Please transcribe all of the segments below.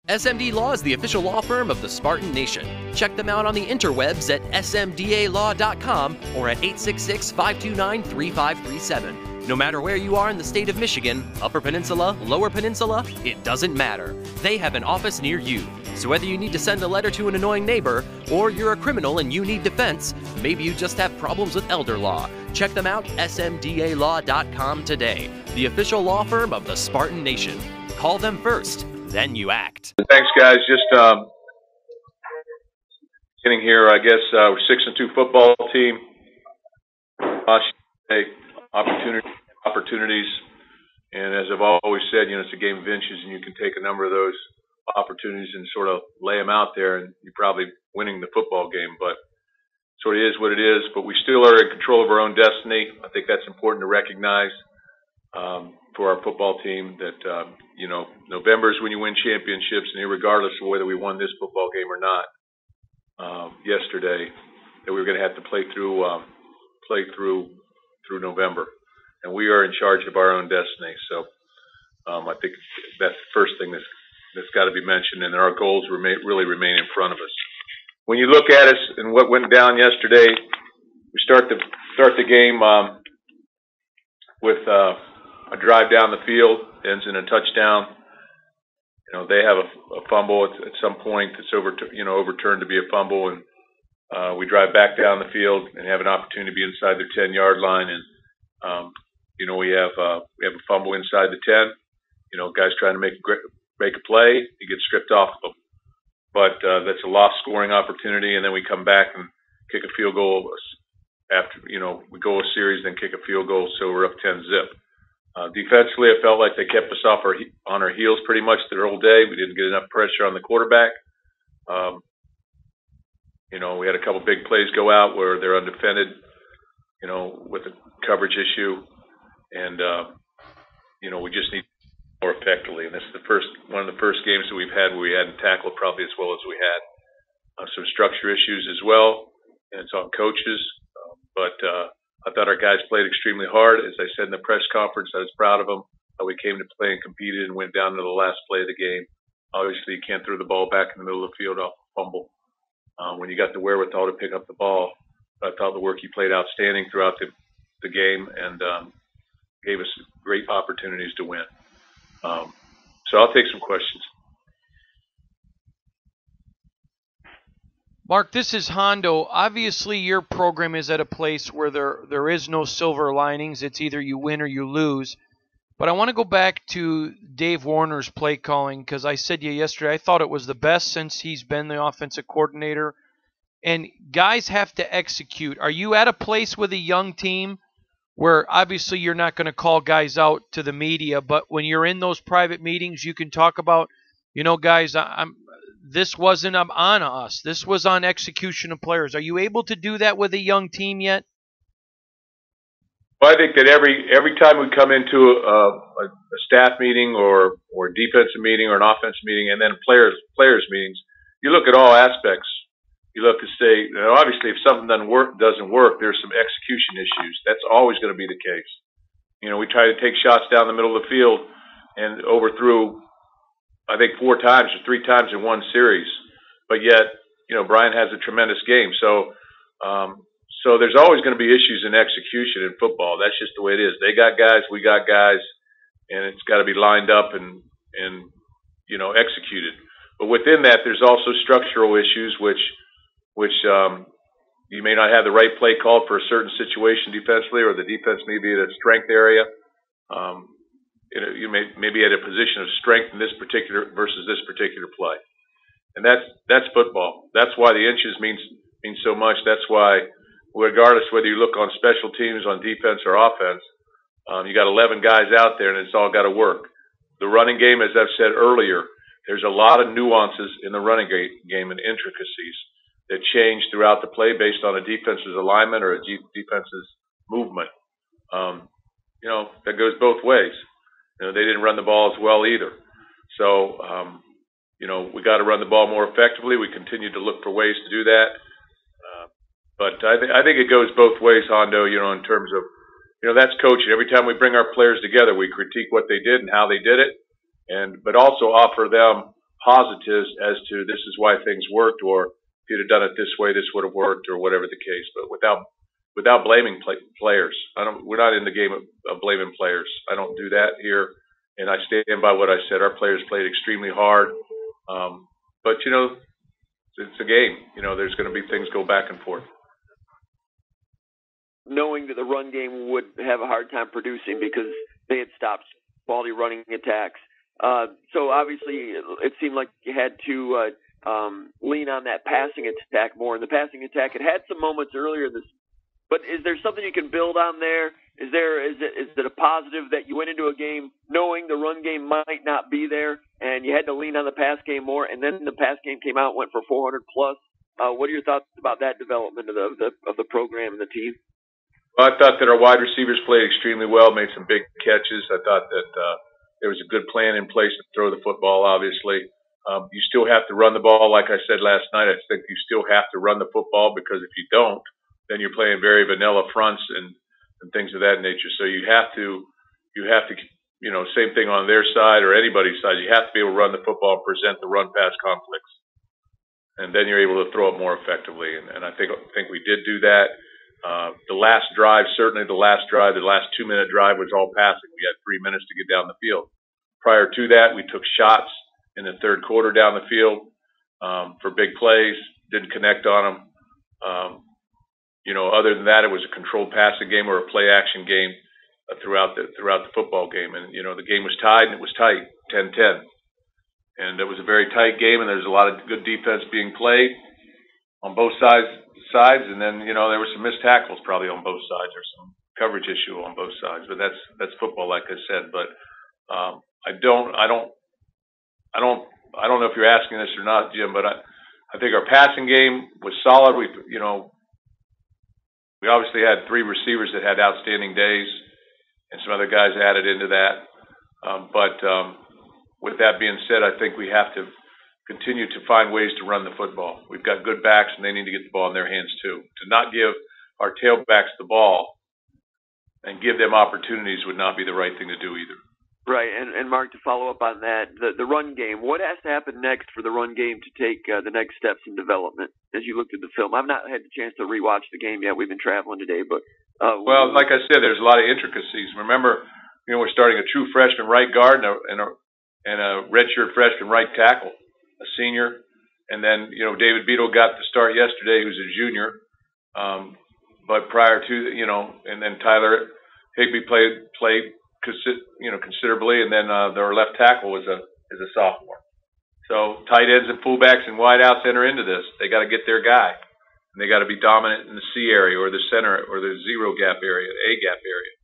SMD Law is the official law firm of the Spartan Nation. Check them out on the interwebs at smdalaw.com or at 866-529-3537. No matter where you are in the state of Michigan, Upper Peninsula, Lower Peninsula, it doesn't matter. They have an office near you. So whether you need to send a letter to an annoying neighbor, or you're a criminal and you need defense, maybe you just have problems with elder law, check them out, smdalaw.com today. The official law firm of the Spartan Nation. Call them first, then you act. Thanks, guys. Just getting here, I guess we're 6-2 football team. Opportunities, and as I've always said, it's a game of inches, and you can take a number of those opportunities and sort of lay them out there, and you're probably winning the football game. But sort of is what it is. But we still are in control of our own destiny. I think that's important to recognize for our football team. That November is when you win championships, and regardless of whether we won this football game or not, yesterday, that we were going to have to play through November. And we are in charge of our own destiny. So I think that's the first thing that's got to be mentioned, and our goals really remain in front of us. When you look at us and what went down yesterday, we start the game with a drive down the field, ends in a touchdown. They have a fumble at some point that's overturned to be a fumble, and we drive back down the field and have an opportunity to be inside their 10-yard line, and we have a fumble inside the 10. Guys trying to make a play, he gets stripped off of them. But that's a lost scoring opportunity, and then we come back and kick a field goal after we go a series, then kick a field goal, so we're up 10-zip. Defensively, I felt like they kept us on our heels pretty much the whole day. We didn't get enough pressure on the quarterback. We had a couple big plays go out where they're undefended, with a coverage issue, and we just need more effectively. And this is one of the first games that we've had where we hadn't tackled probably as well as we had. Some structure issues as well, and it's on coaches. But I thought our guys played extremely hard. As I said in the press conference, I was proud of them. We came to play and competed and went down to the last play of the game. Obviously, you can't throw the ball back in the middle of the field off a fumble. When you got the wherewithal to pick up the ball, I thought the work he played outstanding throughout the game, and gave us great opportunities to win. So I'll take some questions. Mark, this is Hondo. Obviously, your program is at a place where there is no silver linings. It's either you win or you lose. But I want to go back to Dave Warner's play calling, because I said to you yesterday, I thought it was the best since he's been the offensive coordinator. And guys have to execute. Are you at a place with a young team where obviously you're not going to call guys out to the media, but when you're in those private meetings, you can talk about, guys, this wasn't on us. This was on execution of players. Are you able to do that with a young team yet? Well, I think that every time we come into a staff meeting or defensive meeting or an offensive meeting, and then players meetings, you look at all aspects. You look and say, obviously, if something doesn't work, there's some execution issues. That's always going to be the case. We try to take shots down the middle of the field and overthrew, I think, 4 times or 3 times in one series. But yet, Brian has a tremendous game. So there's always going to be issues in execution in football. That's just the way it is. They got guys, we got guys, and it's got to be lined up and executed. But within that, there's also structural issues, which you may not have the right play called for a certain situation defensively, or the defense may be at a strength area. You may be at a position of strength in this particular versus this particular play, and that's football. That's why the inches means so much. That's why, regardless whether you look on special teams, on defense or offense, you got 11 guys out there, and it's all got to work. The running game, as I've said earlier, there's a lot of nuances in the running game and intricacies that change throughout the play based on a defense's alignment or a defense's movement. That goes both ways. They didn't run the ball as well either. So, we got to run the ball more effectively. We continue to look for ways to do that. But I think it goes both ways, Hondo, in terms of, that's coaching. Every time we bring our players together, we critique what they did and how they did it, but also offer them positives as to this is why things worked, or if you'd have done it this way, this would have worked, or whatever the case. But without blaming players, we're not in the game of blaming players. I don't do that here, and I stand by what I said. Our players played extremely hard, but it's a game. There's going to be things go back and forth. Knowing that the run game would have a hard time producing because they had stopped quality running attacks. So obviously it seemed like you had to lean on that passing attack more. And the passing attack had some moments earlier this, but is there something you can build on there? Is it a positive that you went into a game knowing the run game might not be there and you had to lean on the pass game more, and then the pass game came out and went for 400 plus? What are your thoughts about that development of the program and the team? Well, I thought that our wide receivers played extremely well, made some big catches. I thought that there was a good plan in place to throw the football, obviously. You still have to run the ball. Like I said last night, I think you still have to run the football, because if you don't, then you're playing very vanilla fronts and things of that nature. So you have to, same thing on their side or anybody's side. You have to be able to run the football, present the run-pass conflicts, and then you're able to throw it more effectively. And I think we did do that. The last drive, the last 2-minute drive was all passing. We had 3 minutes to get down the field. Prior to that, we took shots in the third quarter down the field for big plays, didn't connect on them. Other than that, it was a controlled passing game or a play action game throughout the football game. And, the game was tied, and it was tight, 10-10. And it was a very tight game, and there was a lot of good defense being played on both sides, and then there were some missed tackles probably on both sides, or some coverage issue on both sides. But that's football, like I said. But I don't know if you're asking this or not, Jim. But I think our passing game was solid. We obviously had 3 receivers that had outstanding days, and some other guys added into that. But with that being said, I think we have to continue to find ways to run the football. We've got good backs, and they need to get the ball in their hands too. To not give our tailbacks the ball and give them opportunities would not be the right thing to do either. Right, and Mark, to follow up on that, the run game, what has to happen next for the run game to take the next steps in development as you looked at the film? I've not had the chance to rewatch the game yet. We've been traveling today, but well, like I said, there's a lot of intricacies. Remember, we're starting a true freshman right guard and a redshirt freshman right tackle, a senior, and then David Beadle got the start yesterday, who's a junior. But prior to and then Tyler Higbee played considerably, and then their left tackle is a sophomore. So tight ends and fullbacks and wideouts enter into this. They got to get their guy, and they got to be dominant in the C area or the center or the zero gap area, A gap area.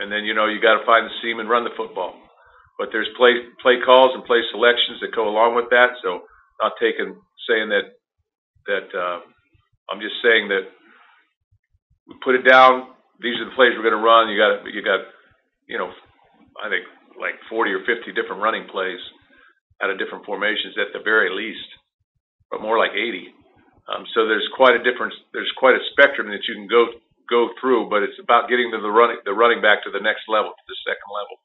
And then you got to find the seam and run the football. But there's play calls and play selections that go along with that. So not saying that I'm just saying that we put it down. These are the plays we're going to run. You got I think like 40 or 50 different running plays out of different formations at the very least, but more like 80. So there's quite a difference. There's quite a spectrum that you can go through, but it's about getting to the running back to the next level, to the second level.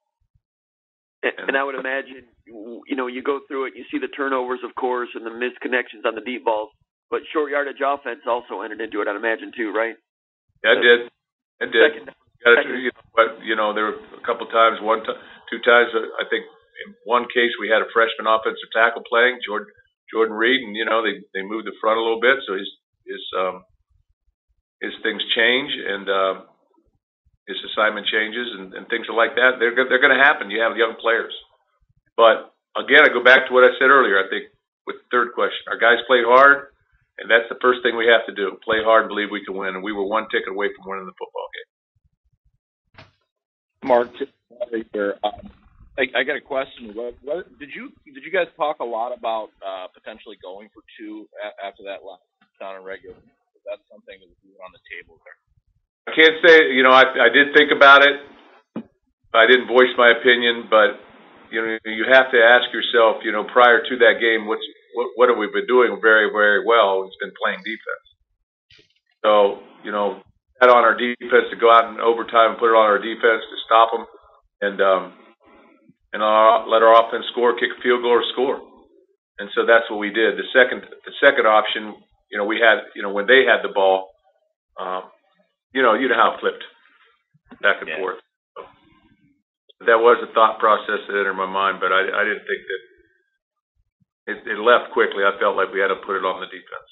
And I would imagine, you go through it, you see the turnovers, of course, and the missed connections on the deep balls, but short yardage offense also entered into it, I'd imagine, too, right? Yeah, it did. It did. There were a couple times, 2 times, I think in one case we had a freshman offensive tackle playing, Jordan Reed, and, they moved the front a little bit, so his things change, and his assignment changes, and things are like that. They're going to happen. You have young players. But, again, I go back to what I said earlier, I think, with the third question. Our guys played hard, and that's the first thing we have to do. Play hard and believe we can win, and we were one ticket away from winning the football game. Mark, here. I got a question. What did you guys talk a lot about potentially going for 2 after that last down in regular? That's something that was on the table there. I can't say, I did think about it. I didn't voice my opinion, but you have to ask yourself, prior to that game, what have we been doing very, very well? It's been playing defense. So, had on our defense to go out in overtime and put it on our defense to stop them. And and let our offense score, kick a field goal, or score. And so that's what we did. The second option, we had, when they had the ball, you know how it flipped back and forth. So that was a thought process that entered my mind, but I didn't think that it left quickly. I felt like we had to put it on the defense.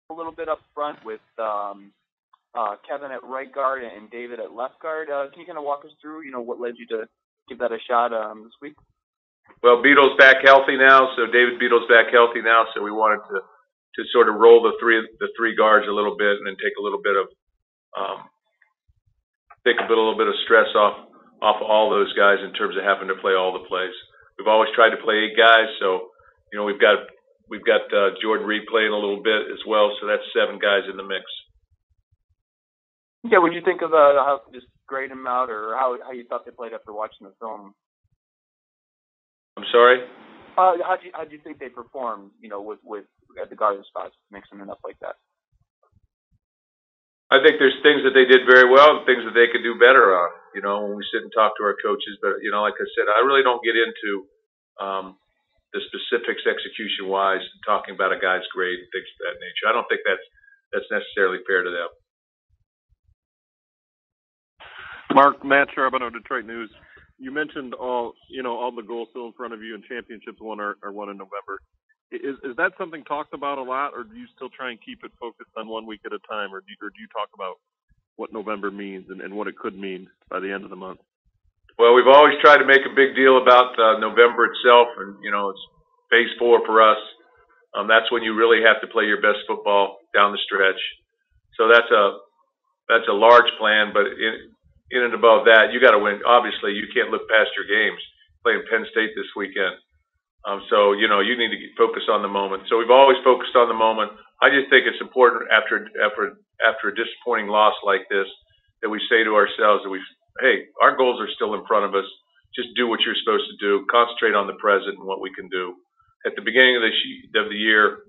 A little bit up front with Kevin at right guard and David at left guard. Can you kind of walk us through, what led you to give that a shot this week? Well, Beadle's back healthy now, so David Beadle's back healthy now, so we wanted to sort of roll the three guards a little bit and then take a little bit of stress off all those guys in terms of having to play all the plays. We've always tried to play 8 guys, so we've got Jordan Reed playing a little bit as well, so that's 7 guys in the mix. Yeah, what did you think of how just grade them out, or how you thought they played after watching the film? I'm sorry? How'd you think they performed, with at the guard spots, mixing it up like that? I think there's things that they did very well and things that they could do better on, when we sit and talk to our coaches. But, like I said, I really don't get into the specifics execution-wise, talking about a guy's grade and things of that nature. I don't think that's necessarily fair to them. Mark, Matt Sharp of Detroit News. You mentioned all the goals still in front of you and championships won are won in November. Is that something talked about a lot, or do you still try and keep it focused on 1 week at a time, or do you talk about what November means and what it could mean by the end of the month? Well, we've always tried to make a big deal about November itself, and it's phase 4 for us. That's when you really have to play your best football down the stretch. So that's a large plan, but in and above that, you got to win. Obviously, you can't look past your games. Playing Penn State this weekend, so you need to focus on the moment. So we've always focused on the moment. I just think it's important after a disappointing loss like this that we say to ourselves that hey, our goals are still in front of us. Just do what you're supposed to do. Concentrate on the present and what we can do. At the beginning of the year,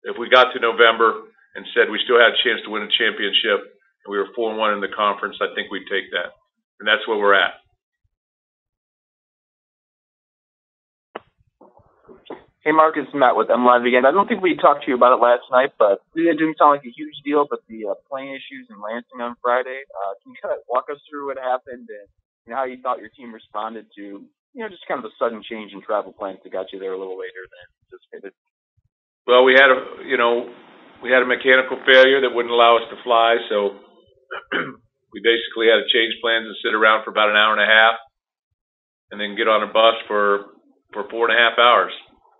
if we got to November and said we still had a chance to win a championship, and we were 4-1 in the conference, I think we'd take that. And that's where we're at. Hey, Mark, it's Matt with M Live again. I don't think we talked to you about it last night, but it didn't sound like a huge deal, but the plane issues in Lansing on Friday, can you kind of walk us through what happened and how you thought your team responded to, just kind of a sudden change in travel plans that got you there a little later than anticipated? Well, we had a mechanical failure that wouldn't allow us to fly, so we basically had to change plans and sit around for about an hour and a half and then get on a bus for 4.5 hours.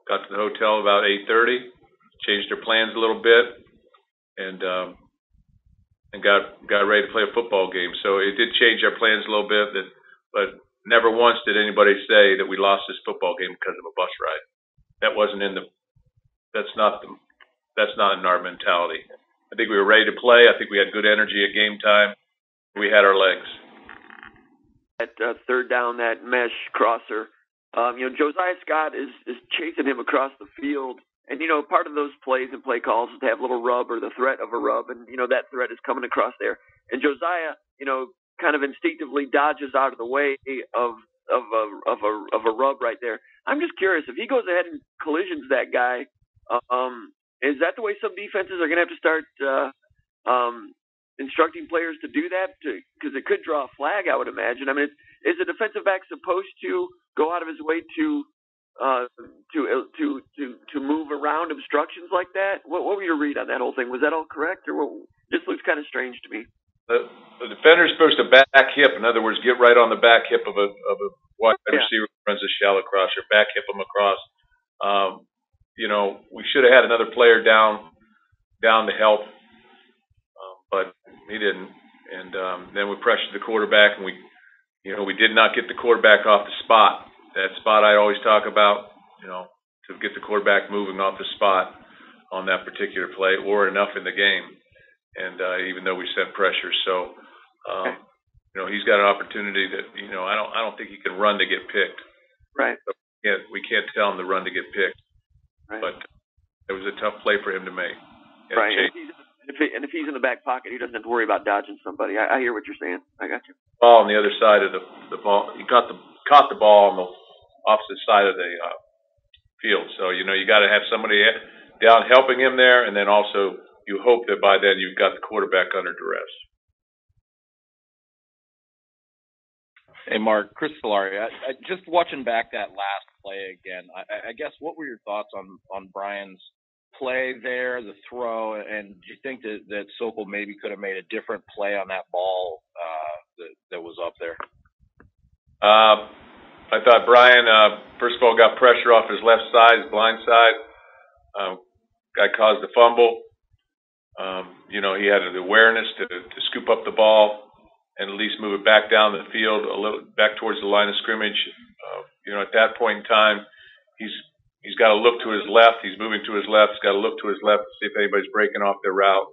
Got to the hotel about 8:30, changed our plans a little bit, and got ready to play a football game. So it did change our plans a little bit, but never once did anybody say that we lost this football game because of a bus ride. That wasn't that's not in our mentality. I think we were ready to play. I think we had good energy at game time. We had our legs. At third down, that mesh crosser. Josiah Scott is chasing him across the field. And, part of those plays and play calls is to have a little rub or the threat of a rub. And, that threat is coming across there. And Josiah, kind of instinctively dodges out of the way of a rub right there. I'm just curious, if he goes ahead and collisions that guy, is that the way some defenses are going to have to start instructing players to do that? Because it could draw a flag, I would imagine. I mean, is a defensive back supposed to go out of his way to move around obstructions like that? What were your read on that whole thing? Was that all correct, or this looks kind of strange to me? The defender is supposed to back hip. In other words, get right on the back hip of a wide receiver who runs a shallow cross, or back hip him across. We should have had another player down to help, but he didn't. And then we pressured the quarterback, and we did not get the quarterback off the spot. That spot I always talk about, to get the quarterback moving off the spot on that particular play, or enough in the game. And even though we sent pressure, so he's got an opportunity that I don't think he can run to get picked. Right. So we can't tell him to run to get picked. Right. But it was a tough play for him to make. Right. And if he's in the back pocket, he doesn't have to worry about dodging somebody. I hear what you're saying. I got you. Ball on the other side of the ball. He got caught the ball on the opposite side of the field. So, you got to have somebody down helping him there, and then also you hope that by then you've got the quarterback under duress. Hey, Mark, Chris Solari. I just watching back that last play again, I guess what were your thoughts on Brian's play there, the throw, and do you think that Sokol maybe could have made a different play on that ball that was up there? I thought Brian, first of all, got pressure off his left side, his blind side. Guy caused the fumble. He had the awareness to scoop up the ball and at least move it back down the field a little, back towards the line of scrimmage. At that point in time, he's got to look to his left. He's moving to his left. He's got to look to his left to see if anybody's breaking off their route.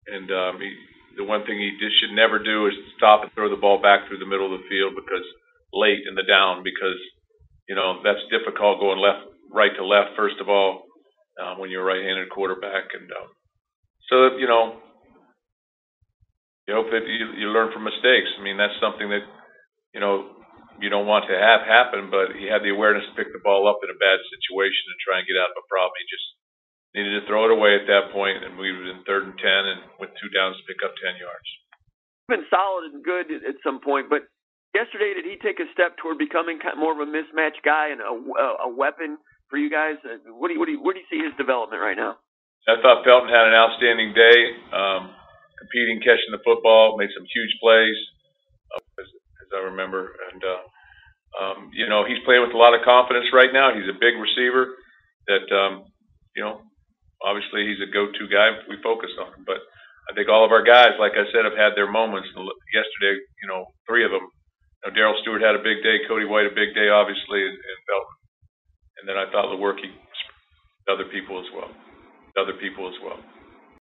And the one thing he should never do is stop and throw the ball back through the middle of the field late in the down, because that's difficult going right to left, first of all, when you're a right-handed quarterback. And so you hope that you learn from mistakes. I mean, that's something that you don't want to have happen, but he had the awareness to pick the ball up in a bad situation and try and get out of a problem. He just needed to throw it away at that point, and we were in 3rd and 10 and with 2 downs to pick up 10 yards. Been solid and good at some point, but yesterday, did he take a step toward becoming more of a mismatch guy and a weapon for you guys? Where do you see his development right now? I thought Felton had an outstanding day, competing, catching the football, made some huge plays, as I remember. And, he's playing with a lot of confidence right now. He's a big receiver that, obviously he's a go-to guy. We focus on him. But I think all of our guys, like I said, have had their moments. Yesterday, 3 of them. Darryl Stewart had a big day. Cody White a big day, obviously, and Felton. And then I thought Lewerke, other people as well.